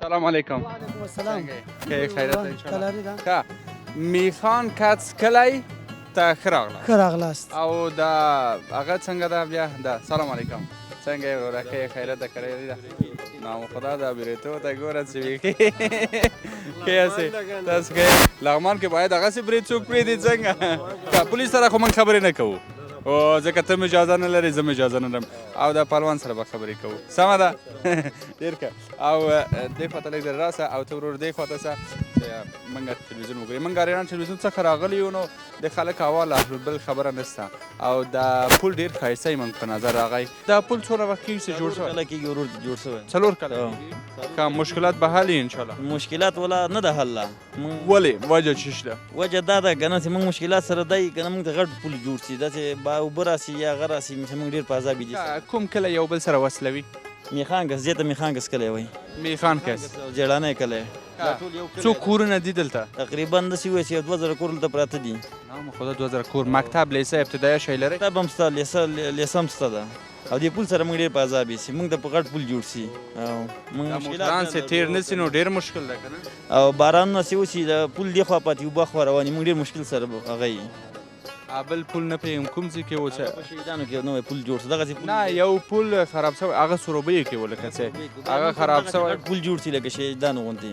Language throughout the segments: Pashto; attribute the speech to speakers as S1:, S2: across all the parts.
S1: سلام علیکم.
S2: وعلیکم السلام.
S1: څنګه خیرت ان شاء الله.
S2: کلاری ده.
S1: ښه میخان کڅ کلی ته ښه راغلاست.
S2: ښه راغلاست.
S1: او دا هغه څنګه ده بیا دا سلام علیکم. څنګه یې وروره ښه خیرت ده کړی ده. نام خدا دا بریتو ته ګوره چې بیخي ښه هسې تاسو ښه لغمان کې باید هغسې برید څوک پرېږدي څنګه پولیس سره خو موږ خبرې نه کوو ځکه ته م اجازه نه لرې زه م اجازه نه لرم او د پهلوان سره به خبرې کوو سمه ده ډېر ښه او دې خوا ته لږ در راسه او ته ورور دې خوا ته سه چې موږ تلویزیون وګورې موږ اریان تلویزیون څخه راغلي یو نو د خلک احوال اخلو بل خبره نشته او دا پل ډېر ښایسته یې موږ په نظر راغی دا پل څومره وخت کېږي چې جوړ شوی
S3: کله کېږي ورور جوړ شوی
S1: 4 کاله که مشکلات به حل وي انشاءالله
S3: مشکلات ولا نه ده حل لا
S1: ولې وجه څه شته
S3: وجه دا ده که نه چې موږ مشکلات سره دی که نه موږ ته غټ پل جوړ شي داسې اوبه راسي یا هغه راسي چې موږ ډېر په عذاب دي
S1: کوم کله یو بل سره وصلوي
S3: میخانګس دې ته میخانګس کلی وایي
S1: میخانګس
S3: جړانی کلی
S1: څو کورونه دي دلته
S3: تقریبا داسې وایي چې 2000 کور دلته پراته دي
S1: نام خدا 2000 کور مکتب لیسه ابتدایي شی لري
S3: مکتب هم شته لیسه هم شته ده او دې پل سره موږ ډېر په عذاب یو چې موږ ته په غټ پل جوړ شي او موږ
S1: موټران چې تیر نه شي نو ډېر مشکل ده که نه
S3: او بارانونه چې وشي د پل دې خوا پاتې اوبه خوا روانې موږ ډېر مشکل سره هغه یي
S1: بل پل نه پوهېږم کوم ځای کې و چې
S3: په شهیدانو کې نوی پل جوړ شو دغسې پل
S1: نه یو پل خراب شوی هغه سروبیو کې و لکه څه هغه خراب شوی
S3: غټ پل جوړ شي لکه شهیدانو غوندې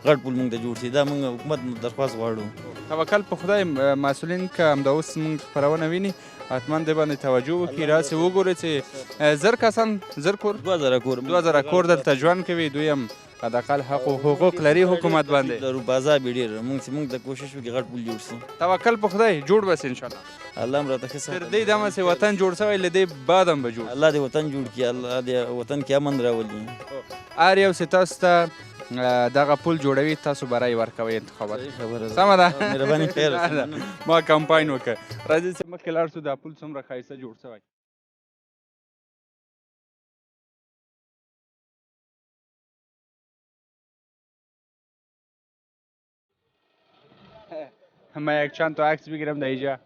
S3: غټ پل موږ ته جوړ شي دا موږ حکومت درخواست غواړو
S1: توکل په خدای مسؤلین که همدا اوس موږ خپرونه ویني حتما دې باندې توجه وکړي راسې وګورئ چې 1000 کسان 1000 کور
S3: 2000 کور
S1: 2000 کور دلته ژوند کوي دویم حداقل حق و حقوق لري حکومت باندې
S3: لرو بازار به ډېر موږ ته کوشش وکړي غټ پل جوړ شي
S1: توکل په خدای جوړ به سي انشاءالله
S3: الله هم راته ښه
S1: تر دې دمه چې وطن جوړ شوی له دې بعد هم به جوړ
S3: الله دې وطن جوړ کړي الله دې وطن کې امن راولي
S1: هر یو چې تاسو ته دغه پل جوړوي تاسو برای ورکوئ انتخابات
S3: خبره
S1: سمه ده
S3: مهرباني خیر
S1: ما کمپاین وکړ راځئ چې مخکې لاړ شو دا پل څومره ښایسته جوړ شوی من یک چند تا عکس بگیرم در اینجا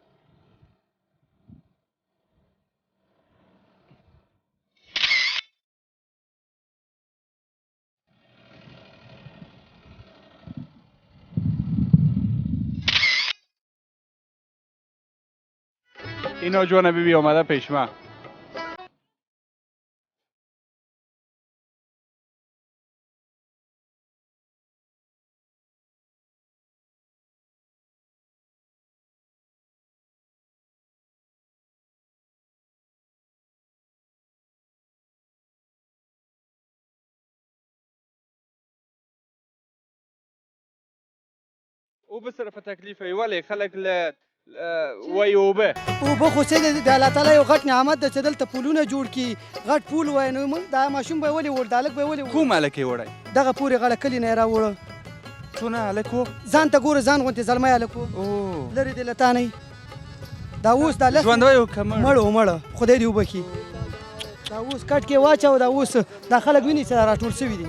S1: این نوجوان بیبی آمده پیش ما اوبه سره په تکلیف وي ولې خلک له وایي اوبه
S2: خو څه د الله تعالی یو غټ نعمت ده چې دلته پلونه جوړ کړي غټ پول وایي نو موږ دا ماشوم به یې ولې وړ دا هلک به یې ولې
S1: کوم هلک یې وړی
S2: دغه پورې غاړه کلي نه یې راوړه
S1: څونه هلک و
S2: ځان ته ګوره ځان غوندې زلمی هلک و لرې دی له تا نه دا اوس دا
S1: ژوندی و که
S2: مړ خدای دې وبخي دا اوس کټ کې واچو دا اوس دا خلک ویني چې دا راټول شوي دي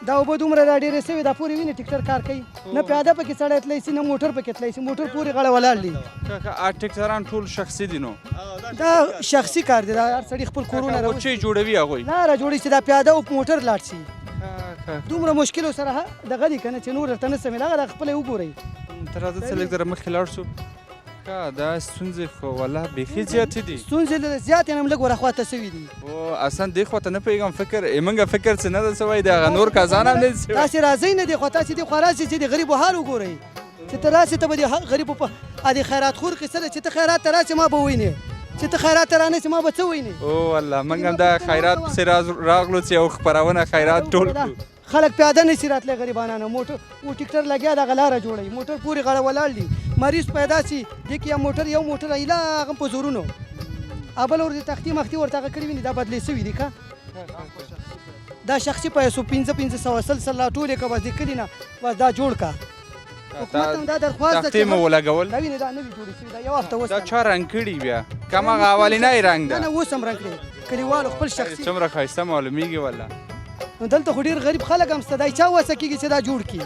S2: دا اوبه دومره را ډېرې شوي دا پورې ویني ټکټر کار کوي نه پیاده پکې سړی تللی شي نه موټر پکې تللی شي موټر پورې غاړه ولاړ دي
S1: ټکټران ټول شخصي دي نو
S2: دا شخصي کار دی دا هر سړي خپل کورونه
S1: او چې جوړوي هغوی
S2: لاره جوړوي چې دا پیاده او موټر لاړ شي دومره مشکلو سره دغه دي که نه چې نور ورته نه سمېږي هغه د خپله یې وګورئ
S1: ته راځه څه لږ ذره مخکې لاړ شو دا ستونزې خو والله بیخي زیاتې دي
S2: ستونزې زیاتې نه هم لږ ورخواته شوي دي
S1: او اصلا دې خوا ته نه پوهېږم فکر موږ فکر چې نه ده شوی د هغه نور کسان هم نه دي شوي
S2: تاسې راځئ نه دې خوا تاسې دې خوا راسئ چې د غریبو حال وګورئ چې ته راسې ته به د غریبو په د خیرات خور قصه ده چې ته خیرات ته راسې ما به ووینې چې ته خیرات ته رانیسې ما به څه ووینې
S1: او الله موږ هم دا خیرات پسې راغلو چې یو خپرونه خیرات ټول کړو
S2: خلک پیاده نشي راتلی غریبانانه موټر و ټکټر لګیا دغه لاره جوړوي موټر پورې غاړه ولاړ دي مریض پیدا شي دې کې یو موټر ایله هغه په زورونو بل ورته تختې مختې ورته هغه کړي ویني دا بدلې شوي دي که دا شخصي پیسو 500 سل ټول یې که بس د کلي نه بس دا جوړ که حکومت هم دا درخواست ده
S1: تختې مو ولګول
S2: دا وینې دا نوي جوړې شوي دا یو هفته اوس
S1: دا چا رنګ کړي بیا کم هغه اولینی رنګ
S2: نه
S1: ده
S2: اوس هم رنګ کړي کلیوالو خپل شخصي
S1: څومره ښایسته معلومیږي والله
S2: نو دلته خو ډېر غریب خلک هم شته دا چا وسه کېږي چې دا جوړ کړي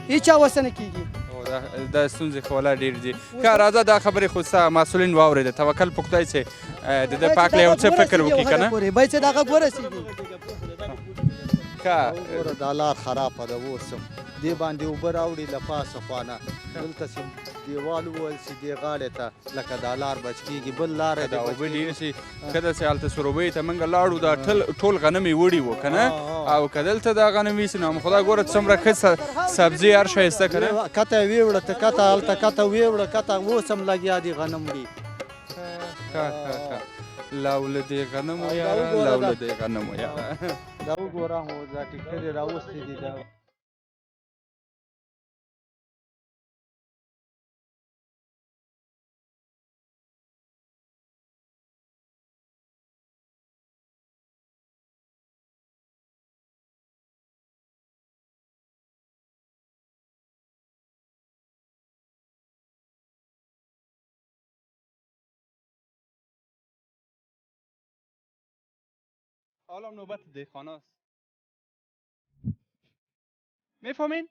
S2: هېچا وسه نه کېږي
S1: دا ستونزې خو والله ډېر دي که راځه دا خبرې خو ستا مسؤلین واورېده توکل په خدای چې د ده په هکله یو څه فکر وکړي که نه
S2: باید چې دا غږ ورسېږي
S4: وګوره دا لار خرابه ده اوس هم دې باندې اوبه راوړي له پاسه خوا دلته چې دیوال وویل چې دې غاړې ته لکه دا لار بچ کېږي بل لاره
S1: دا اوبه ډېرې شي که داسې هلته سروبۍ ته موږ لاړو دا ټول غنم یې وړي وو که نه او که دلته دا غنم ویسي نو خدای ګوره څومره ښه سبزي هر ښایسته که نه
S4: کته یې ویوړه ته کته هلته کته ویوړه کته اوس هم لګیا دي غنم وړي
S1: لاوله دې غنمو یاره لاوله دې غنمو یاره
S4: دا وګوره هو دا ټیکټرې راوستې دي دا
S1: حالا نوبت دهقاناست میفهمین؟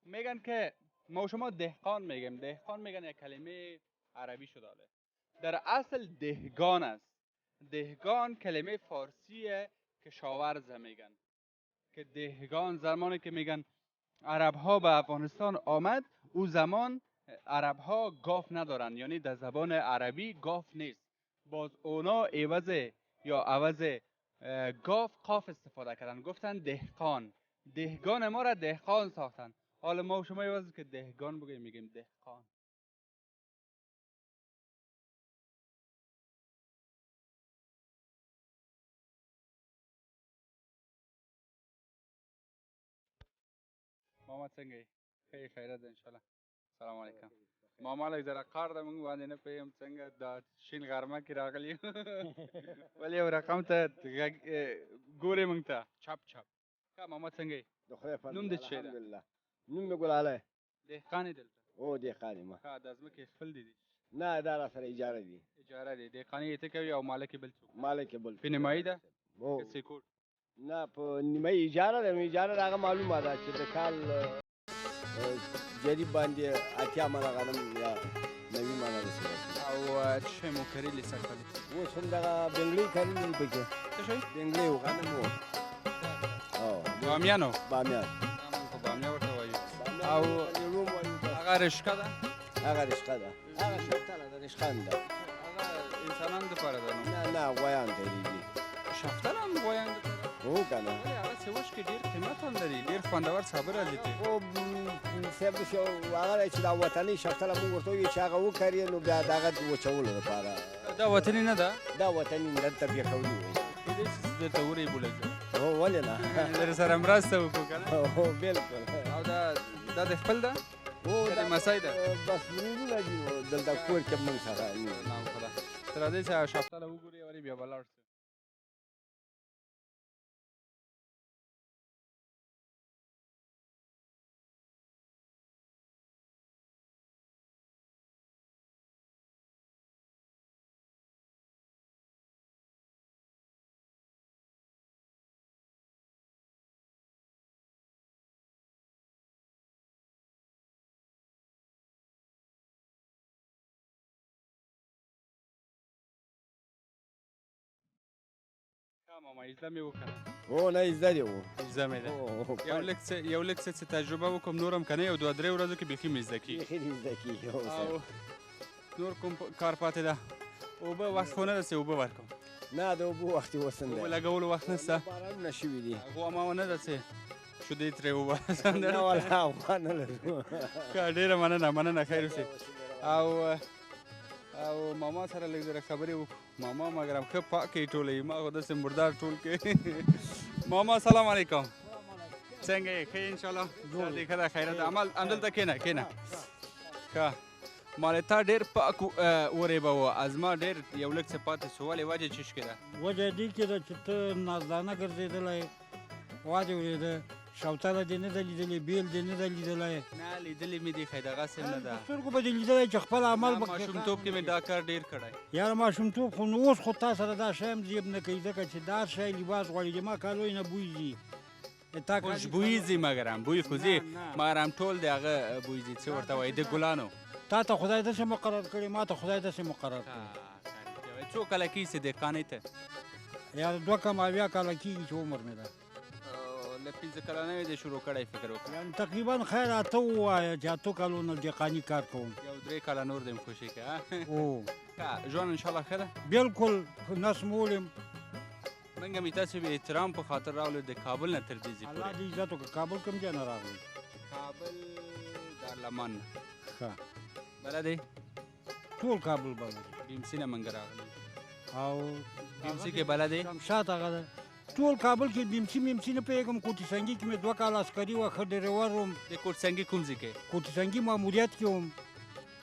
S1: میگن که ما شما دهقان میگیم دهقان میگن یک کلمه عربی شده در اصل دهگان است دهگان کلمه فارسیه کشاورزه میگن که دهگان زمانی که میگن عرب ها به افغانستان آمد او زمان عرب ها گاف ندارن یعنی در زبان عربی گاف نیست باز اونا عوض گاف قاف استفاده کردن گفتن دهقان دهگان ما را دهقان ساختن حالا ما شما عوض که دهگان بگیم میگیم دهقان محمد څنګه یې خیرت ده انشاءالله سلام علیکم ماما لږ ذره کار ده موږ باندې نه پوهېږم څنګه دا شین غرمه کې راغلي ولې یو رقم ته ګورې موږ ته چپ ښه ماما څنګه یې نوم دې څه دی
S5: الحمدلله نوم مې ګلالی
S1: دهقان یې دلته
S5: او دهقان یم
S1: ښه دا ځمکې خپل دي
S5: نه دا را سره اجاره دي
S1: اجاره دی دهقاني یې ته کوي او مالک یې بل څوک
S5: مالک یې بل
S1: په نیمایي ده
S5: او
S1: که سیکوټ
S5: نه په نیمایي اجاره ده اجاره د هغه معلومه ده چې د کال جریب باندې اتیا منه غنم یا نوي منه رسېږي
S1: او څه شی مو کرلي سږکال
S5: اوس هم دغه بنګړۍ کرلي دي پکې
S1: څه شی
S5: بنګړۍ و غنم و
S1: بامیانو
S5: بامیان
S1: موږ خو بامیه ورته وایو او هغه رشقه ده
S5: هغه رشقه ده هغه شفتله ده رشقه هم ده
S1: هغه انسانانو دپاره ده نو
S5: نه غویان تېرېږي
S1: شفتله هم غویانو دپاره
S5: هو که نه
S1: ولې هغه سوچ کې ډېر قیمت هم لري ډېر خوندور صابره دي
S5: خو صاحب هغه دی چې دا وطني شفتله موږ ورته وایو چې هغه وکرې نو بیا د هغه وچولو لپاره
S1: دا وطني نه ده
S5: دا وطني نه دلته پېښوري وایي
S1: کېدای شي چې درته ورې بولېږو
S5: هو ولې نه
S1: در سره مرسته وکړو که نه
S5: هو بلکل
S1: او دا د خپل ده
S5: هو
S1: د لمسی ده
S5: بس ورورونه دي دلته کور کې موږ سره
S1: نام خدا تر راځئ چې شفتله وګورې ولې بیا به لاړ شو ماما ایزده مې وکړه
S5: هو نه زده دی و
S1: ایزده مې ده یو لږ څه تجربه وکړم نور هم که نه یو دوه درې ورځو کې بیخي مې زده کېږي
S5: بیخي دې زده کېږي
S1: او نور کوم کار پاتې ده اوبه وخت خو نه رسې اوبه ورکړم
S5: نه د اوبو وخت یې اوس هم دی
S1: اوبه لګولو وخت نشته
S5: بارانونه شوي دي
S1: غوا ما ونه ده چې شیدې ترې وباسم
S5: نه والله غوا نه لرو
S1: ښه ډېره مننه خیر اوسې او ماما سره لږ ذره خبرې وکړو ماما مګرم ښه پاکې ټولوي ما خو داسې مردار ټول کې ماما سلام علیکم څنګه یې ښه انشاءالله دې ښه ده خیرت ده همدلته کښېنه ښه مالې تا ډېر پاک ورېبه وه از ما ډېر یو لږ څه پاتې سو ولې وجه څه شکې ده
S6: وجه دې کې ده چې ته نازدانه ګرځېدلی وا دې ورېده شوتله دې نه ده لیدلې بیل دې نه ده لیدلی
S1: نه لیدلې مې دي ښه دغسې نه ده
S6: سترګو به دې لیدلی چې خپل عمل به
S1: ماشومتوب کې مې دا کار ډېر کړی
S6: یاره ماشومتوب خو نو اوس خو تا سره دا شی هم زیب نه کوي ځکه چې دا شی لباس غواړي د ما کالوی نه بوی ځي
S1: خوشبویي ځي مګرم بوی خو ځي مګرم ټول د هغه بوی ځي څه ورته وایي د ګلانو
S6: تا ته خدای داسې مقرر کړي ما ته خدای داسې مقرر کړي
S1: څو کاله کېږي چې دهقانۍ ته
S6: یاره 2 کم اویا کاله کېږي چې عمر مې ده
S1: له 15 کلنه یې دې شروع کړی فکر وکړه
S6: یعنې تقریبا خیر اته ووایه چې اتو کالو نه دهقاني کار کوم
S1: یو 3 کاله نور دې هم خوشي کړه
S6: او
S1: ښه ژوند انشاءالله ښه ده
S6: بالکل نس مولم
S1: موږ هم تاسې به احترام په خاطر راغلو د کابل نه تر دې ځای
S6: الله
S1: پورې
S6: دې عزت وکړه کابل کوم ځای نه راغلی
S1: کابل دارالمان نه
S6: ښه
S1: بلدې
S6: ټول کابل بلد
S1: بیمسي نه موږ راغلي
S6: او
S1: بیمسي کې بلدې
S6: شمشاد هغه ده ټول کابل کې بیمسي نه پوهېږم کوټي سنګي کې مې 2 کاله عسکري وه ښه ډریور وم
S1: د کوټسنګي کوم ځای کې
S6: کوټي سنګي ماموریت کې وم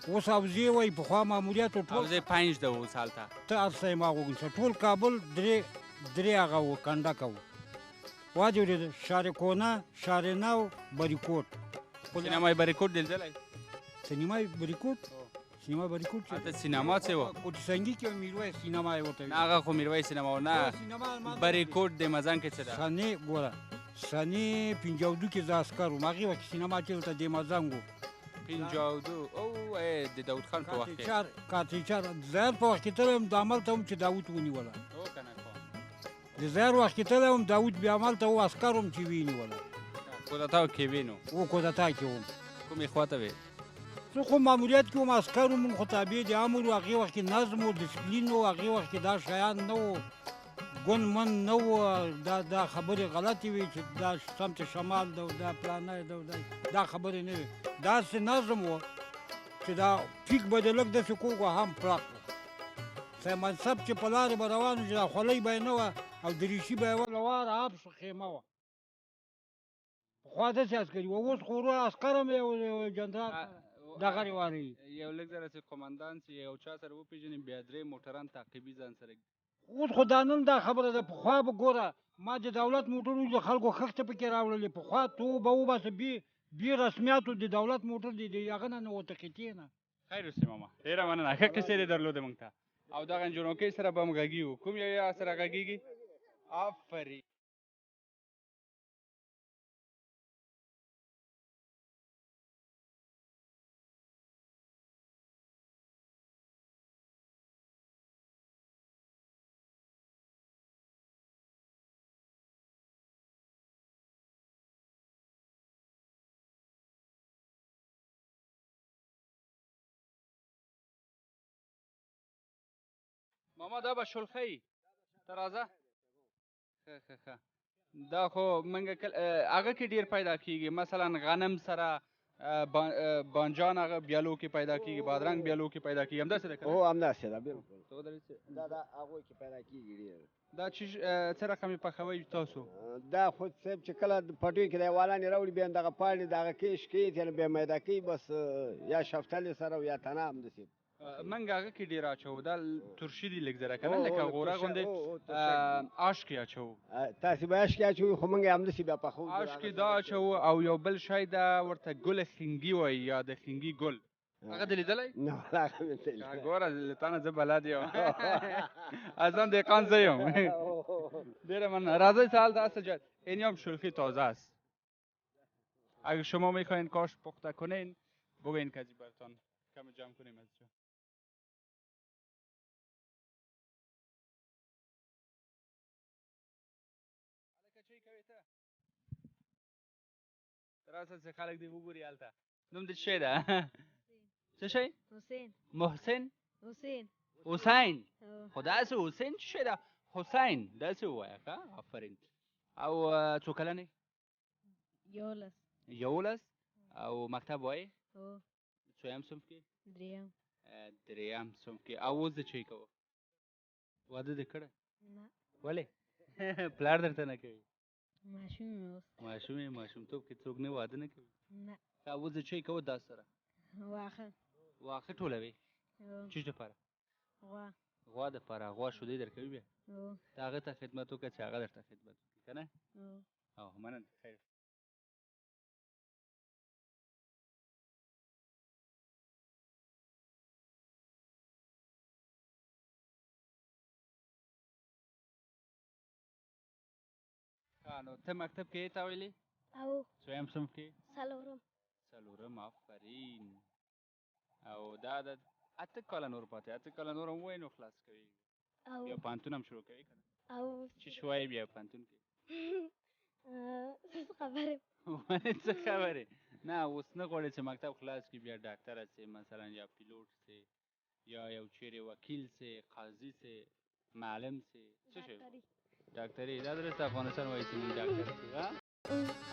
S6: اوس اوزې وایي پخوا ماموریت و
S1: او
S6: ټول
S1: زه 5 د اوس هلته
S6: ته هر څه یې ما وګورئ ټول کابل درې هغه و کنډک و واجب اورېده شارکونه شارنو بریکوټ
S1: سینمای بریکوټ دې لیدلی
S6: سینمای بریکوټ سینما بریکوټ چې
S1: هلته سینما څه وه
S6: کوټي سنګي کې میرویس سینما یې ورته
S1: نه هغه خو میرویس سینما و نه بریکوټ د مزن کې څه ده
S6: سنې ګوره سنې 52 کې زه عسکر وم هغې وخت کې سینما چې ورته د مزنګ و
S1: 52 او د داود خان په وخت کې
S6: کاتیچار زهر په وخت کې تللی وم د عمل ته هم چې داود ونیوله
S1: او که نه
S6: د زهر وخت کې تللی وم داود بیا عمل ته و عسکر وم چې ویې نیوله
S1: کودتاو کې وینو
S6: و کودتا کې وم
S1: کومې خوا ته وې
S6: زه خو ماموریت کې وم عسکر وم موږ خو تابع د امر و هغې وخت کې نظم و ډسپلین و هغې وخت کې دا شیان نه و ګوند من نه و دا خبرې غلطې وې چې دا سمت شمال ده دا پلانه ده دا خبرې نه وې داسې نظم و چې دا پیک به د لږ داسې کوږ و هم پړق و سه منصب چې په لارې به روان و چې دا خولۍ به یې نه وه او دریشي به یې وه لواره آب شو خیمه وه پخوا داسې عسکري و اوس خو ورور عسکر هم یو جنرال دغه روانوي
S1: یو لږ ځله چې قمندان چې یو چا سره وپېژني بیا 3 موټران تعقیبي ځان سره
S6: اوس خو دا نن دا خبره ده پخوا به ګوره ما د دولت موټرونه د خلکو خښته پکې راوړلې پخوا تو به وباسه بې رسمیاتو د دولت موټر دی د هغه نه وته خېټې نه
S1: خیر اوسې ماما ډېره مننه ښه کیسې دې درلودې موږ ته او دغه نجونکۍ سره به هم غږېږو کوم یو یا سره غږېږي آفرین ماما دا به شلخی ته راځه ښه دا خو موږ هغه کې ډېر پیدا کېږي مثلا غنم سره بانجان هغه بیالو کې پیدا کېږي بادرنګ بیالو کې پیدا کېږي همداسې ده که
S5: هو همداسې ده بالکل دا هغوی کې پیدا کېږي ډېر
S1: دا څه رقم یې پخوئ تاسو
S5: دا خو صاحب چې کله پټیو کې د حیوانانې راوړي بیا دغه پاڼې د هغه کیش کوي یعنې بیا میده کوي بس یا شفتلې سره یا تنه همداسې
S1: منګ هغه کې ډېر اچوو دا ترشي دي لږ ذره که نه لکه غوره غوندې آش کې اچوو
S5: تاسې به آش کې اچوئ خو موږ یې همداسې بیا پخوو
S1: آش کې دا اچوو او یو بل شی دا ورته ګل خینګي وایي یا د خینګي ګل هغه دې لیدلی
S5: نه هغه مې نه لیدلی
S1: ګوره له تا نه زه بلد یم اصلا دهقان زه یم ډېره مننه راځئ سهال در اصل جد این هم شلخی تازه است اگر شما میخواین کاش پخته کنین بگوین کسی برتان کم جمع کنیم از جا در اصل چې خلک دې وګوري هلته نوم دې څه شی ده څه شی
S7: حسین
S1: محسن
S7: حسین
S1: حسین خو داسې حسین څه شی ده حسین داسې ووایه ښه آفرین او څو کلن یې 11 او مکتب وایې
S7: هو
S1: څویم صنف کې
S7: دریم
S1: صنف کې او اوس د چی کوه واده دې کړی
S7: نه
S1: ولې پلار درته نه کوي
S7: ماشوم مې اوس
S1: ماشوم یې ماشومتوب کې څوک نه واده نه کوي
S7: نه
S1: اوس د چی کوه دا سره واښه ټولوي چی دپاره غوا دپاره غوا شیدې درکوي بیا د هغه ته خدمت وکړه چې هغه درته خدمت وکړي که نه او مننه خیر نو ته مکتب کې تا ویلې
S7: او
S1: څویم صنف کې
S7: څلورم
S1: آفرین او دا د 8 کاله نور پاتې 8 کاله نور هم ووایي نو خلاص کوي بیا پوهنتون هم شروع کوي که نه
S7: او
S1: چې شوایې بیا پوهنتون کې
S7: خبره
S1: ولې څه خبرې نه اوس نه غواړې چې مکتب خلاص کړي بیا ډاکټره سې مثلا یا پیلوټ سې یا یو چیرې وکیل سې قاضي سې معلم سې څه شی ډاکټري دا درسته افغانستان وایي چې موږ ډاکټر سې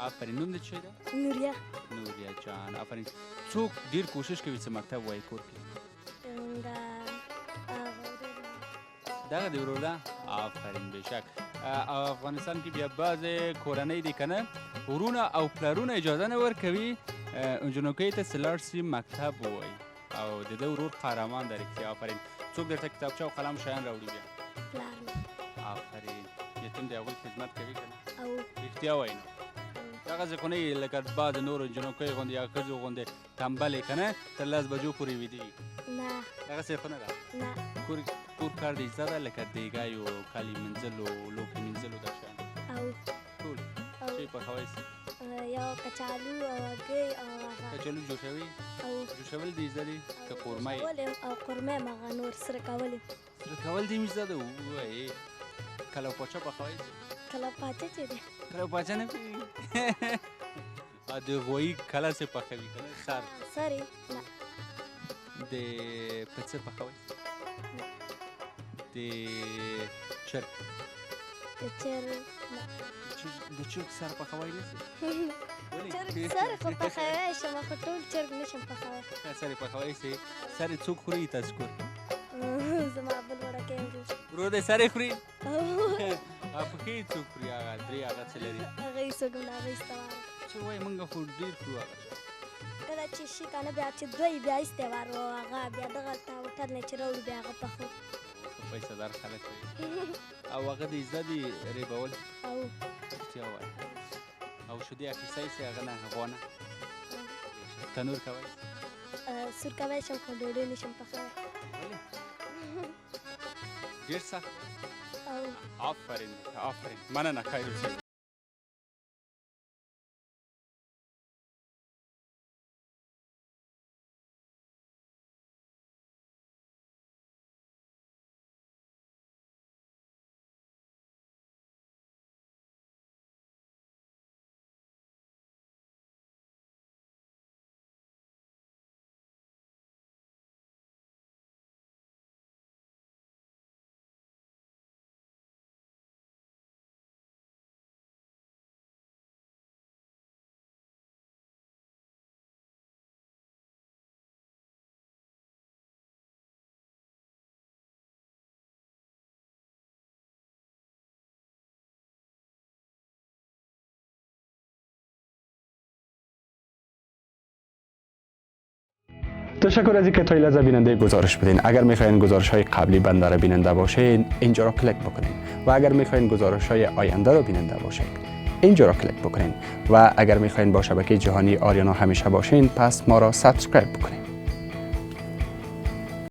S1: آفرین نوم دې څه دی
S7: نوریا
S1: نوریا جان آفرین څوک ډېر کوشش کوي چې مکتب وایي کور کې دغه دی ورور ده آفرین بېشک افغانستان کې بیا بعضې کورنۍ دي که نه ورونه او پلرونه اجازه نه ورکوي نجونکۍ ته چې لاړ شي مکتب ووایي او د ده ورور قهرمان ده رښتیا آفرین څوک درته کتابچه او قلم شیان راوړي بیا آفرین یتیم د هغوی خدمت کوي که نه رښتیا وایي نو دغسې خو نه یې لکه بعضې نورو نجونکیو غوندې یا ښځو غوندې تنبلې که نه تر 10 بجو پورې ویده وي دغسې خو نه ده کور کار دې زده ده لکه دیګیو کالي مینځلو لوښي مینځلو دا شیان ټول څه یې پخوئ
S7: یو کچالو او هګۍ او
S1: کچالو جوشوي جوشول دې زده دي که قورمه یې
S7: او قورمه یې هغه نور سره کول
S1: سره کول دې مې زده ده ووایې کلو پاچه پخوئ
S7: کلو پاچه چې دی
S1: کلو پاچه نه پوهېږي د غویي کله څه پخوي که نه سر
S7: سر یې نه
S1: د پڅه پخوئ د چرګ
S7: د چرګ
S1: د چرګ سر پخوئ نه
S7: چرګ سر خو پخوی شم خو ټول چرګ نشم پخوی
S1: سر یې پخوئ سې سر یې څوک خوري تاسو کور کې
S7: زما بل وړوکی ورور
S1: ورور دی سر یې خوري پښې یې څوک خوري هغه درې هغه څه لري
S7: هغه یې څوک نه هغه ایسته
S1: څه وایي موږ خو ډېر خورو هغه
S7: کله چې شي که نه بیا چې دوی بیا ایستی وار و هغه بیا دغلته هوټل نه چې راوړو بیا هغه پخو
S1: پیسه دار خلک وي او هغه د زده دي ریبول
S7: او
S1: رښتیا وایي او شیدې اخیستی سې هغه نه غوا نه تنور کوئ
S7: سور کوی شم خو ډوډۍ نشم پخوی
S1: ډېر سخت
S7: او
S1: آفرین آفرین مننه خیر اوسئ
S8: تشکر از اینکه تا این لحظه بیننده گزارش بودین. اگر میخواین گزارش های قبلی بنده را بیننده باشین اینجا را کلیک بکنین و اگر میخواین گزارش های آینده را بیننده باشین اینجا را کلیک بکنین و اگر میخواین با شبکه جهانی آریانا همیشه باشین پس ما را سابسکرایب بکنین.